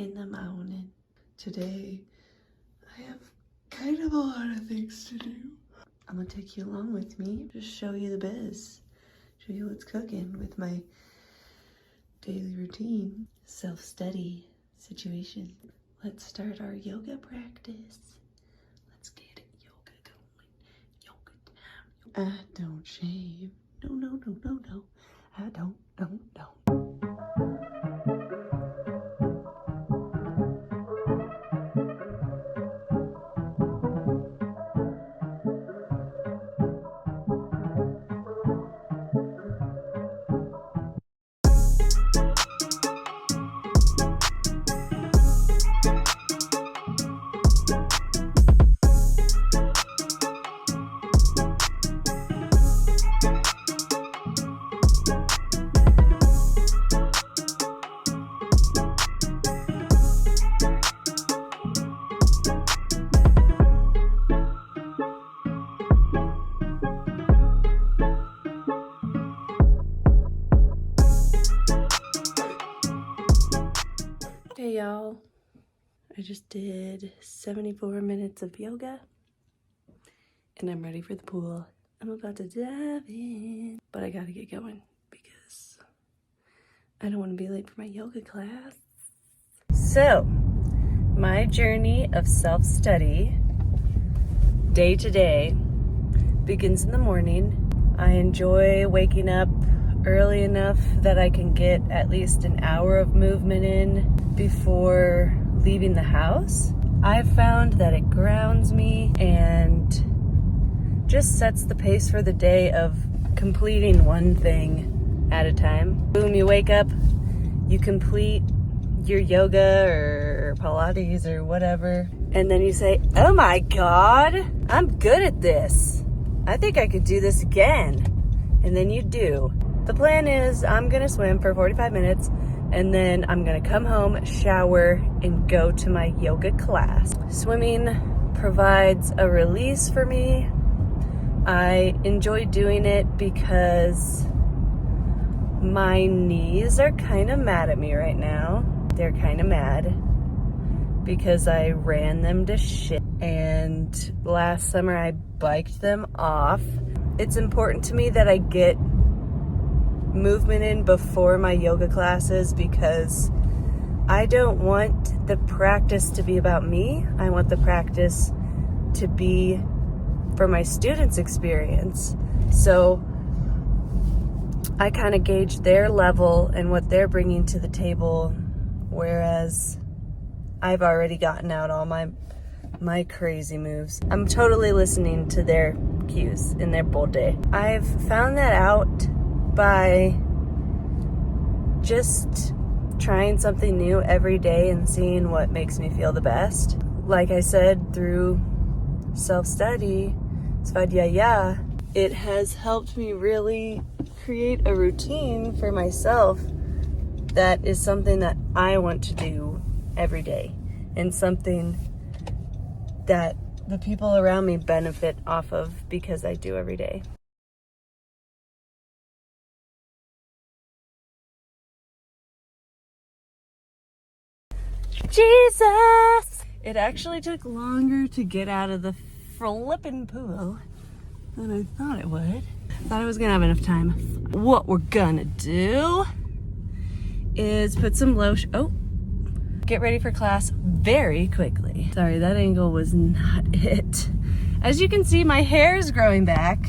in the morning. Today, I have kind of a lot of things to do. I'm gonna take you along with me, just show you the biz, show you what's cooking with my daily routine, self-study situation. Let's start our yoga practice. Let's get it, yoga going, yoga time. I don't shave, no. I don't. Hey y'all, I just did 74 minutes of yoga and I'm ready for the pool. I'm about to dive in, but I gotta get going because I don't want to be late for my yoga class. So, my journey of self-study, day to day, begins in the morning. I enjoy waking up early enough that I can get at least an hour of movement in before leaving the house. I've found that it grounds me and just sets the pace for the day of completing one thing at a time. Boom, you wake up, you complete your yoga or Pilates or whatever, and then you say, oh my God, I'm good at this. I think I could do this again. And then you do. The plan is I'm gonna swim for 45 minutes and then I'm gonna come home, shower, and go to my yoga class. Swimming provides a release for me. I enjoy doing it because my knees are kind of mad at me right now. They're kind of mad because I ran them to shit. And last summer I biked them off. It's important to me that I get movement in before my yoga classes because I don't want the practice to be about me. I want the practice to be for my students' experience. So I kind of gauge their level and what they're bringing to the table, whereas I've already gotten out all my crazy moves. I'm totally listening to their cues in their bold day. I've found that out by just trying something new every day and seeing what makes me feel the best. Like I said, through self-study, Svadyaya, it has helped me really create a routine for myself that is something that I want to do every day and something that the people around me benefit off of because I do every day. Jesus! It actually took longer to get out of the flippin' pool than I thought it would. Thought I was gonna have enough time. What we're gonna do is put some lotion. Oh, get ready for class very quickly. Sorry, that angle was not it. As you can see, my hair is growing back.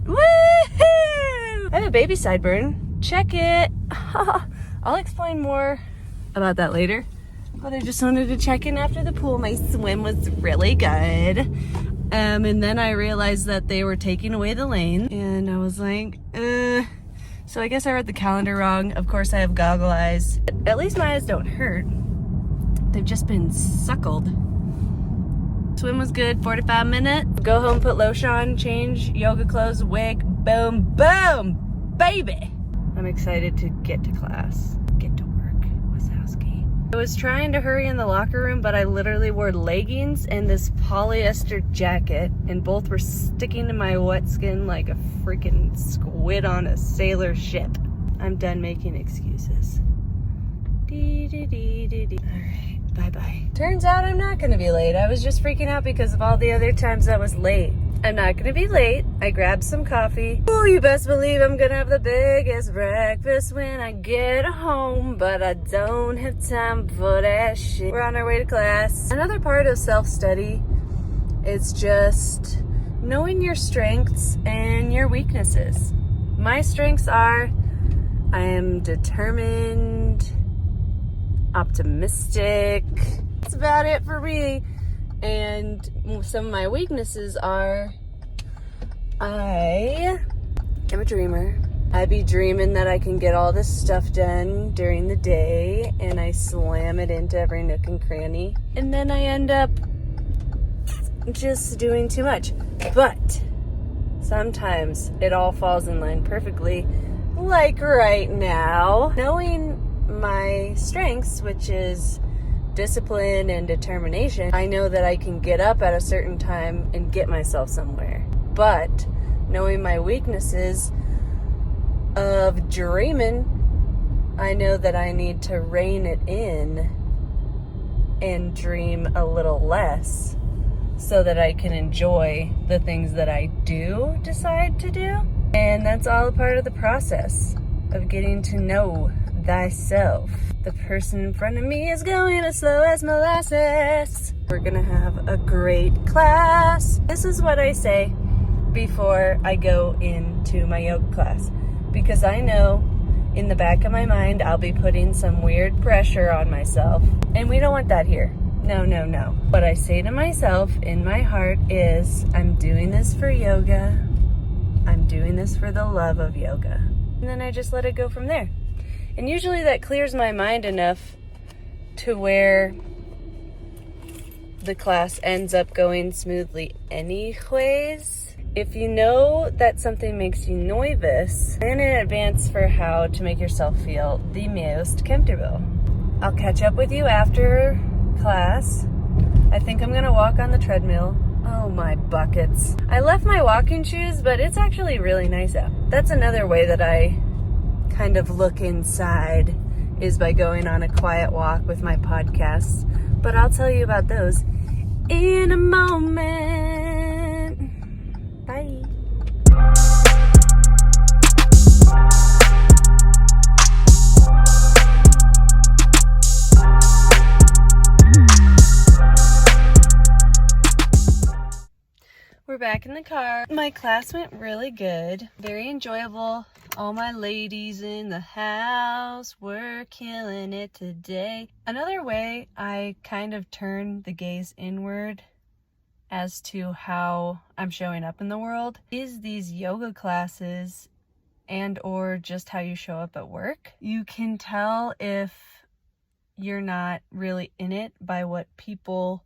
Woohoo! I have a baby sideburn. Check it. I'll explain more about that later, but I just wanted to check in after the pool. My swim was really good. And then I realized that they were taking away the lane and I was like, So I guess I read the calendar wrong. Of course I have goggle eyes. At least my eyes don't hurt. They've just been suckled. Swim was good, 45 minutes. Go home, put lotion on, change, yoga clothes, wig, boom, boom, baby. I'm excited to get to class. Get to work, Wazowski. I was trying to hurry in the locker room, but I literally wore leggings and this polyester jacket, and both were sticking to my wet skin like a freaking squid on a sailor ship. I'm done making excuses. Alright, bye-bye. Turns out I'm not gonna be late. I was just freaking out because of all the other times I was late. I'm not gonna be late. I grabbed some coffee. Oh, you best believe I'm gonna have the biggest breakfast when I get home, but I don't have time for that shit. We're on our way to class. Another part of self-study is just knowing your strengths and your weaknesses. My strengths are I am determined, optimistic. That's about it for me. And some of my weaknesses are I am a dreamer. I be dreaming that I can get all this stuff done during the day, and I slam it into every nook and cranny, and then I end up just doing too much. But sometimes it all falls in line perfectly, like right now. Knowing my strengths, which is discipline and determination, I know that I can get up at a certain time and get myself somewhere. But knowing my weaknesses of dreaming, I know that I need to rein it in and dream a little less so that I can enjoy the things that I do decide to do. And that's all a part of the process of getting to know thyself. The person in front of me is going as slow as molasses. We're gonna have a great class. This is what I say before I go into my yoga class, because I know in the back of my mind I'll be putting some weird pressure on myself, and we don't want that here. No, no, no. What I say to myself in my heart is, I'm doing this for yoga. I'm doing this for the love of yoga. And then I just let it go from there. And usually that clears my mind enough to where the class ends up going smoothly anyways. If you know that something makes you nervous, plan in advance for how to make yourself feel the most comfortable. I'll catch up with you after class. I think I'm gonna walk on the treadmill. Oh, my buckets. I left my walking shoes, but it's actually really nice out. That's another way that I kind of look inside, is by going on a quiet walk with my podcasts. But I'll tell you about those in a moment. Bye. We're back in the car. My class went really good. Very enjoyable. All my ladies in the house were killing it today. Another way I kind of turn the gaze inward as to how I'm showing up in the world is these yoga classes and or just how you show up at work. You can tell if you're not really in it by what people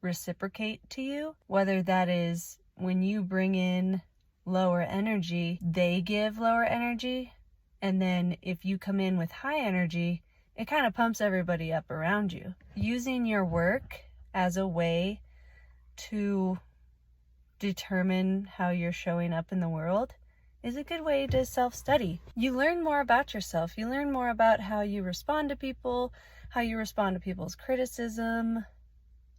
reciprocate to you, whether that is when you bring in lower energy, they give lower energy, and then if you come in with high energy, it kind of pumps everybody up around you. Using your work as a way to determine how you're showing up in the world is a good way to self-study. You learn more about yourself. You learn more about how you respond to people, how you respond to people's criticism,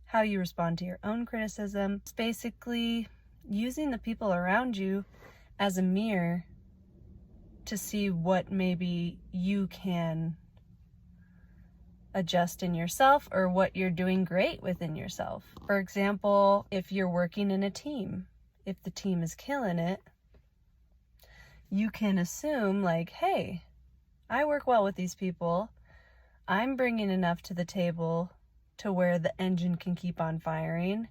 how you respond to your own criticism. It's basically using the people around you as a mirror to see what maybe you can adjust in yourself or what you're doing great within yourself. For example, if you're working in a team, if the team is killing it, you can assume like, hey, I work well with these people. I'm bringing enough to the table to where the engine can keep on firing,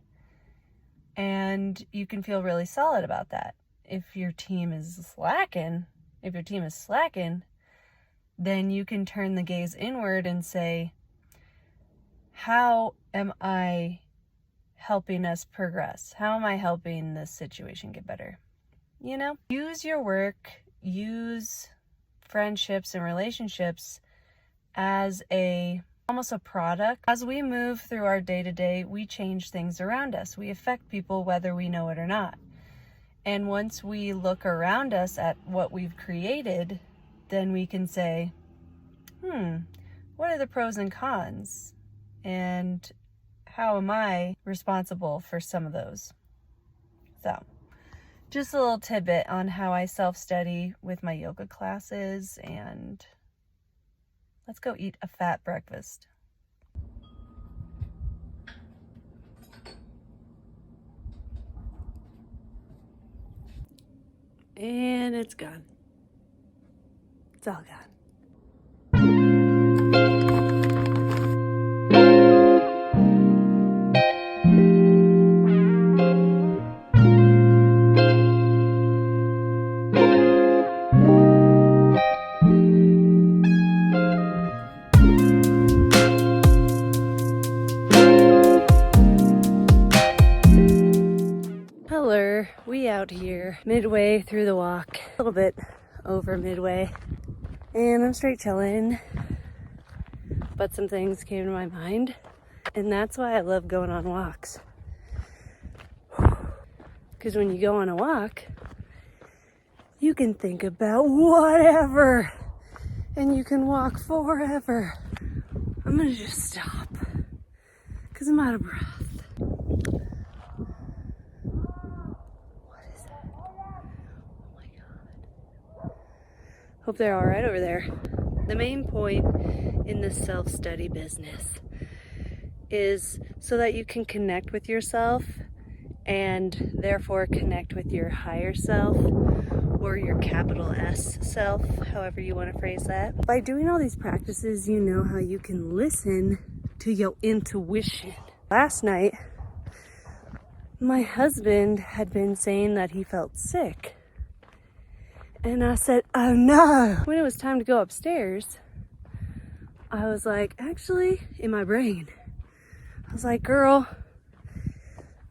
and you can feel really solid about that. If your team is slacking, then you can turn the gaze inward and say, how am I helping us progress? How am I helping this situation get better? You know, use your work, use friendships and relationships as almost a product. As we move through our day-to-day, we change things around us. We affect people whether we know it or not. And once we look around us at what we've created, then we can say, what are the pros and cons? And how am I responsible for some of those? So, just a little tidbit on how I self-study with my yoga classes, and let's go eat a fat breakfast. And it's gone. It's all gone. Hello, we out here midway through the walk, a little bit over midway, and I'm straight chilling, but some things came to my mind, and that's why I love going on walks. Because when you go on a walk, you can think about whatever, and you can walk forever. I'm gonna just stop, because I'm out of breath. Hope they're all right over there. The main point in the self-study business is so that you can connect with yourself and therefore connect with your higher self, or your capital S self, however you want to phrase that. By doing all these practices, you know how you can listen to your intuition. Last night, my husband had been saying that he felt sick. And I said, oh no. When it was time to go upstairs, I was like, actually, in my brain, I was like, girl,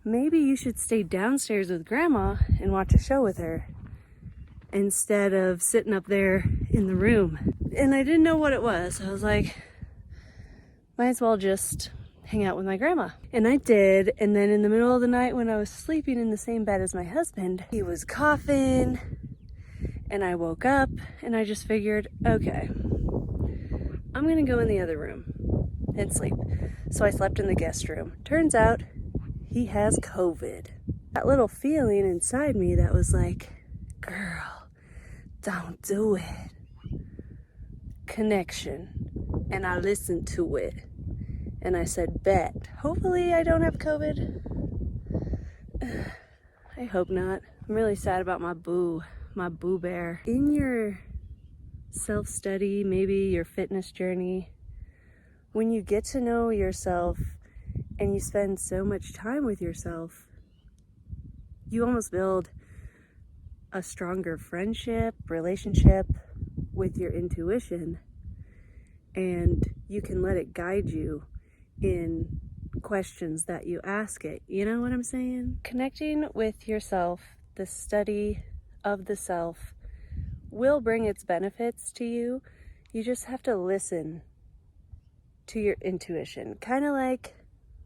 maybe you should stay downstairs with grandma and watch a show with her instead of sitting up there in the room. And I didn't know what it was. I was like, might as well just hang out with my grandma. And I did. And then in the middle of the night when I was sleeping in the same bed as my husband, he was coughing. And I woke up and I just figured, okay, I'm gonna go in the other room and sleep. So I slept in the guest room. Turns out he has COVID. That little feeling inside me that was like, girl, don't do it. Connection. And I listened to it. And I said, bet. Hopefully I don't have COVID. I hope not. I'm really sad about my boo bear. In your self-study, maybe your fitness journey, when you get to know yourself and you spend so much time with yourself, you almost build a stronger friendship, relationship with your intuition, and you can let it guide you in questions that you ask it. You know what I'm saying? Connecting with yourself, the study of the self, will bring its benefits to you. You just have to listen to your intuition. Kind of like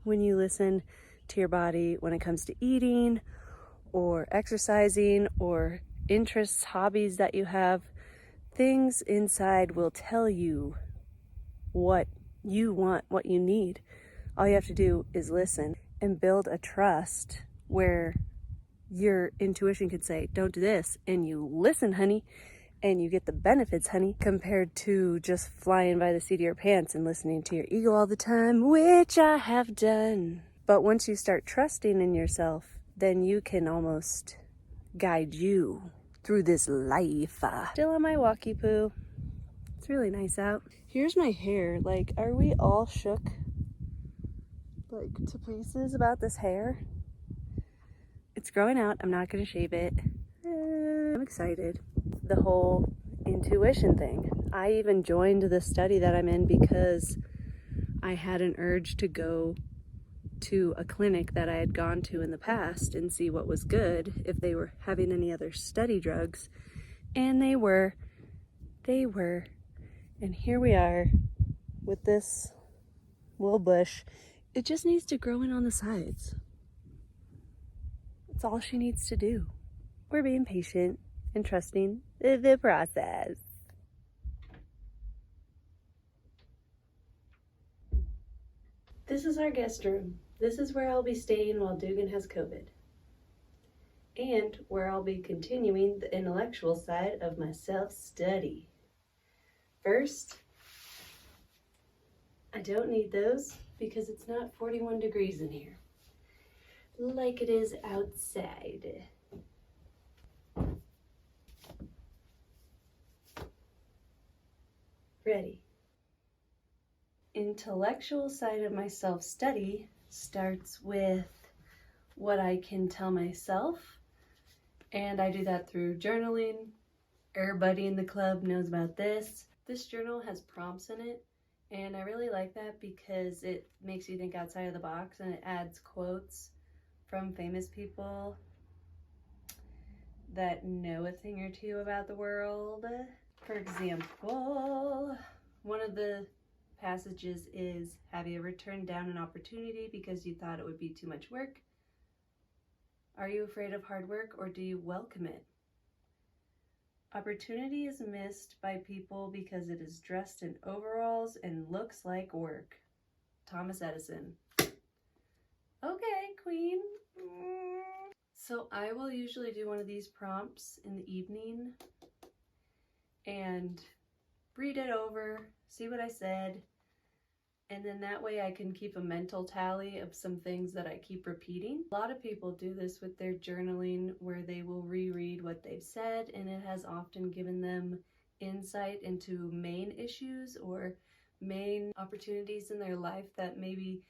when you listen to your body when it comes to eating or exercising or interests, hobbies that you have. Things inside will tell you what you want, what you need. All you have to do is listen and build a trust where your intuition could say, don't do this, and you listen, honey, and you get the benefits, honey, compared to just flying by the seat of your pants and listening to your ego all the time, which I have done. But once you start trusting in yourself, then you can almost guide you through this life. Still on my walkie poo. It's really nice out. Here's my hair. Like, are we all shook, like, to pieces about this hair? It's growing out. I'm not going to shave it. I'm excited. The whole intuition thing. I even joined the study that I'm in because I had an urge to go to a clinic that I had gone to in the past and see what was good, if they were having any other study drugs. And they were. And here we are with this little bush. It just needs to grow in on the sides. That's all she needs to do. We're being patient and trusting the process. This is our guest room. This is where I'll be staying while Dugan has COVID, and where I'll be continuing the intellectual side of my self-study. First, I don't need those because it's not 41 degrees in here like it is outside. Ready. Intellectual side of my self-study starts with what I can tell myself, and I do that through journaling. Everybody in the club knows about this. This journal has prompts in it, and I really like that because it makes you think outside of the box, and it adds quotes from famous people that know a thing or two about the world. For example, one of the passages is, have you ever turned down an opportunity because you thought it would be too much work? Are you afraid of hard work, or do you welcome it? Opportunity is missed by people because it is dressed in overalls and looks like work. Thomas Edison. Okay, Queen. So I will usually do one of these prompts in the evening and read it over, see what I said, and then that way I can keep a mental tally of some things that I keep repeating. A lot of people do this with their journaling, where they will reread what they've said, and it has often given them insight into main issues or main opportunities in their life that maybe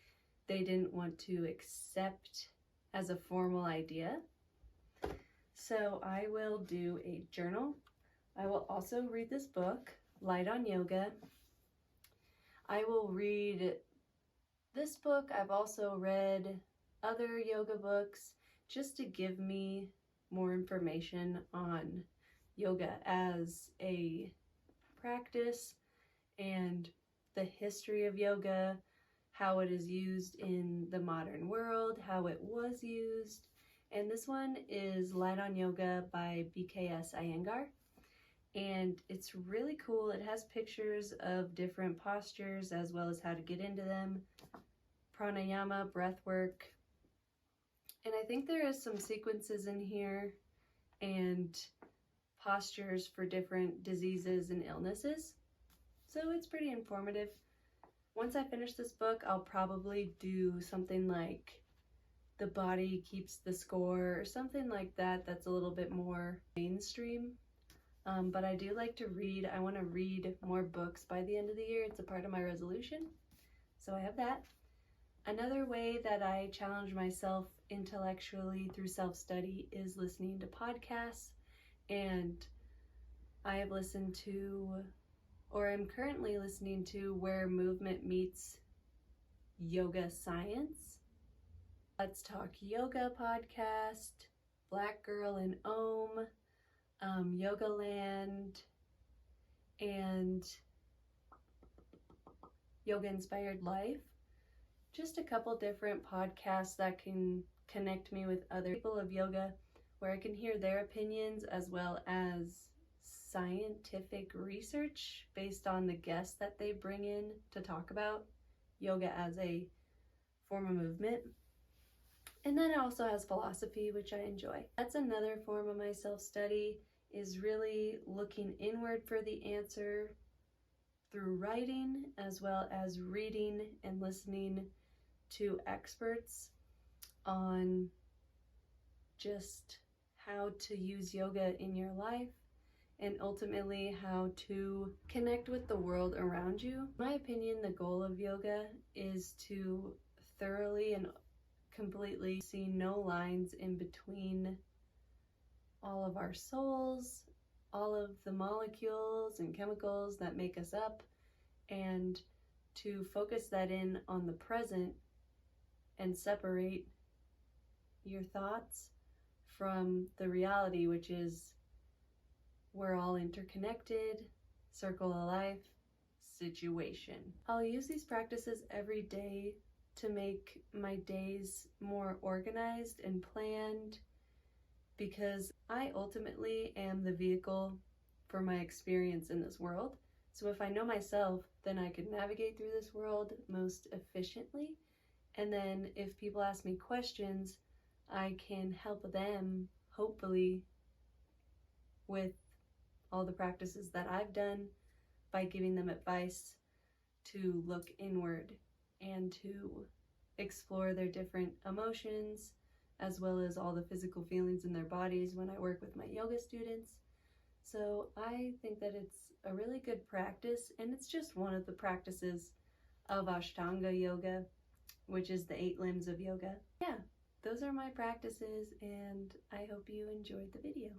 they didn't want to accept as a formal idea. So I will do a journal. I will also read this book, Light on Yoga. I will read this book. I've also read other yoga books just to give me more information on yoga as a practice and the history of yoga, how it is used in the modern world, how it was used. And this one is Light on Yoga by BKS Iyengar. And it's really cool. It has pictures of different postures as well as how to get into them, pranayama, breath work. And I think there is some sequences in here and postures for different diseases and illnesses. So it's pretty informative. Once I finish this book, I'll probably do something like The Body Keeps the Score or something like that that's a little bit more mainstream. But I do like to read. I want to read more books by the end of the year. It's a part of my resolution. So I have that. Another way that I challenge myself intellectually through self-study is listening to podcasts. And I have listened to, or I'm currently listening to, Where Movement Meets Yoga Science, Let's Talk Yoga podcast, Black Girl in Om, Yoga Land, and Yoga Inspired Life. Just a couple different podcasts that can connect me with other people of yoga, where I can hear their opinions as well as scientific research based on the guests that they bring in to talk about yoga as a form of movement. And then it also has philosophy, which I enjoy. That's another form of my self-study, is really looking inward for the answer through writing, as well as reading and listening to experts on just how to use yoga in your life and ultimately how to connect with the world around you. In my opinion, the goal of yoga is to thoroughly and completely see no lines in between all of our souls, all of the molecules and chemicals that make us up, and to focus that in on the present and separate your thoughts from the reality, which is we're all interconnected, circle of life situation. I'll use these practices every day to make my days more organized and planned, because I ultimately am the vehicle for my experience in this world. So if I know myself, then I can navigate through this world most efficiently And then if people ask me questions, I can help them, hopefully, with all the practices that I've done by giving them advice to look inward and to explore their different emotions, as well as all the physical feelings in their bodies when I work with my yoga students. So I think that it's a really good practice, and it's just one of the practices of Ashtanga yoga, which is the 8 limbs of yoga. Yeah, those are my practices, and I hope you enjoyed the video.